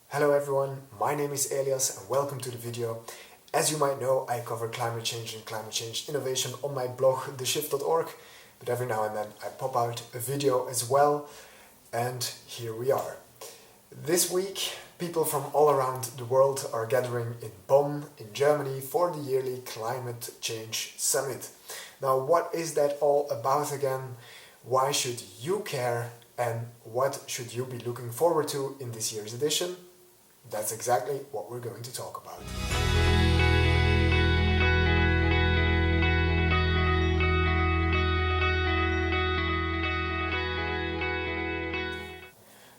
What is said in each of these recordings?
Hello everyone, my name is Elias and welcome to the video. As you might know, I cover climate change and climate change innovation on my blog theshift.org, but every now and then I pop out a video as well, and here we are. This week, people from all around the world are gathering in Bonn, in Germany, for the yearly Climate Change Summit. Now, what is that all about again? Why should you care? And what should you be looking forward to in this year's edition? That's exactly what we're going to talk about.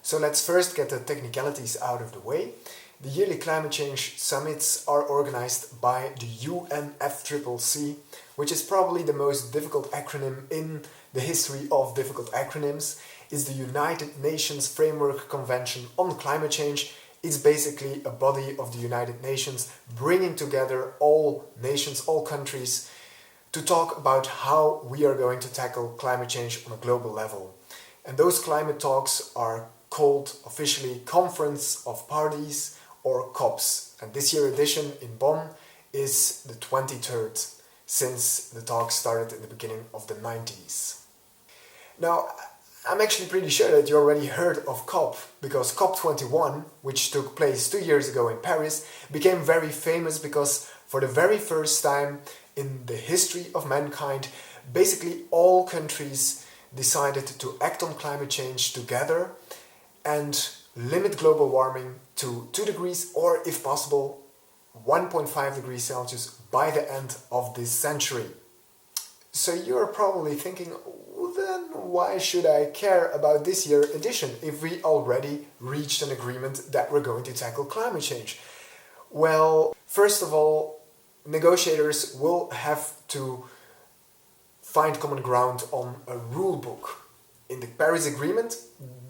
So let's first get the technicalities out of the way. The yearly climate change summits are organized by the UNFCCC, which is probably the most difficult acronym in the history of difficult acronyms. It's the United Nations Framework Convention on Climate Change. It's basically a body of the United Nations bringing together all nations, all countries, to talk about how we are going to tackle climate change on a global level. And those climate talks are called officially Conference of Parties or COPs. And this year's edition in Bonn is the 23rd, since the talk started in the beginning of the 90s. Now, I'm actually pretty sure that you already heard of COP, because COP21, which took place 2 years ago in Paris, became very famous because for the very first time in the history of mankind, basically all countries decided to act on climate change together and limit global warming to 2 degrees or, if possible, 1.5 degrees Celsius by the end of this century. So you're probably thinking, well, then why should I care about this year's edition if we already reached an agreement that we're going to tackle climate change? Well, first of all, negotiators will have to find common ground on a rule book. In the Paris Agreement,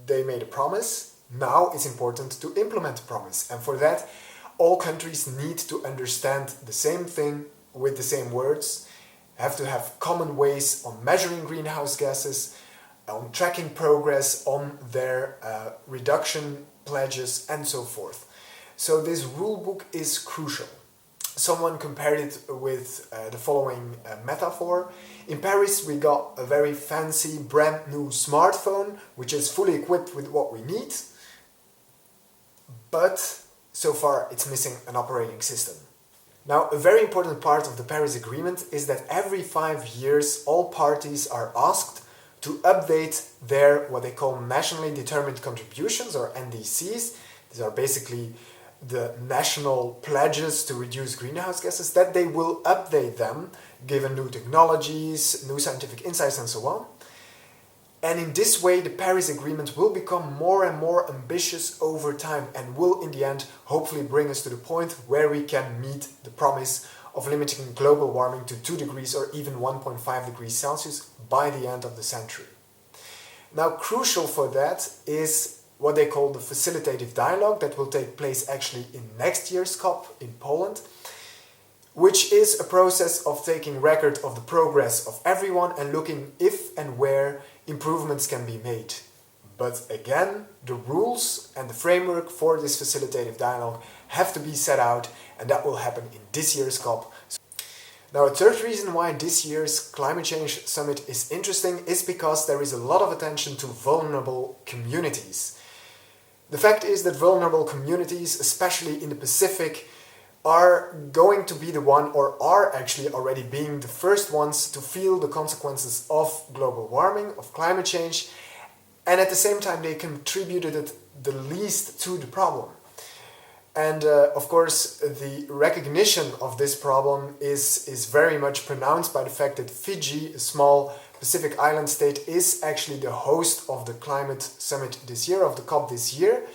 they made a promise. Now it's important to implement the promise. And for that, all countries need to understand the same thing with the same words, have to have common ways on measuring greenhouse gases, on tracking progress on their reduction pledges, and so forth. So this rule book is crucial. Someone compared it with the following metaphor. In Paris we got a very fancy brand new smartphone which is fully equipped with what we need, but so far it's missing an operating system. Now, a very important part of the Paris Agreement is that every 5 years all parties are asked to update their what they call nationally determined contributions, or NDCs. These are basically the national pledges to reduce greenhouse gases, that they will update them given new technologies, new scientific insights and so on. And in this way the Paris Agreement will become more and more ambitious over time and will in the end hopefully bring us to the point where we can meet the promise of limiting global warming to 2 degrees or even 1.5 degrees Celsius by the end of the century. Now, crucial for that is what they call the facilitative dialogue that will take place actually in next year's COP in Poland, which is a process of taking record of the progress of everyone and looking if and where improvements can be made. But again, the rules and the framework for this facilitative dialogue have to be set out, and that will happen in this year's COP. Now, a third reason why this year's Climate Change Summit is interesting is because there is a lot of attention to vulnerable communities. The fact is that vulnerable communities, especially in the Pacific, are going to be the one, or are actually already being the first ones to feel the consequences of global warming, of climate change, and at the same time they contributed the least to the problem. And of course the recognition of this problem is very much pronounced by the fact that Fiji, a small Pacific island state, is actually the host of the climate summit this year, of the COP this year.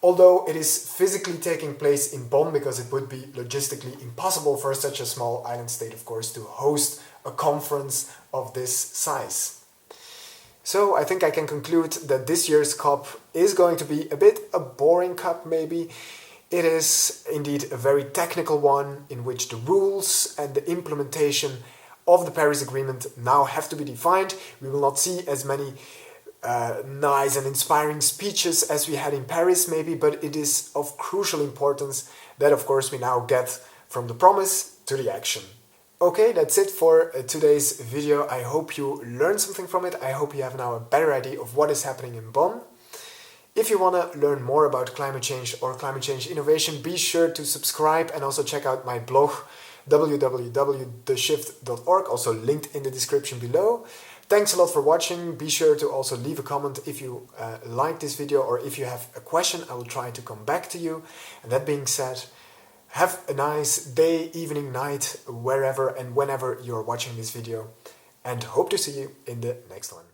Although it is physically taking place in Bonn, because it would be logistically impossible for such a small island state, of course, to host a conference of this size. So I think I can conclude that this year's COP is going to be a bit a boring COP maybe. It is indeed a very technical one in which the rules and the implementation of the Paris Agreement now have to be defined. We will not see as many nice and inspiring speeches as we had in Paris maybe, but it is of crucial importance that of course we now get from the promise to the action. Okay, that's it for today's video. I hope you learned something from it. I hope you have now a better idea of what is happening in Bonn. If you want to learn more about climate change or climate change innovation, be sure to subscribe and also check out my blog www.theshift.org, also linked in the description below. Thanks a lot for watching. Be sure to also leave a comment if you like this video, or if you have a question, I will try to come back to you. And that being said, have a nice day, evening, night, wherever and whenever you're watching this video, and hope to see you in the next one.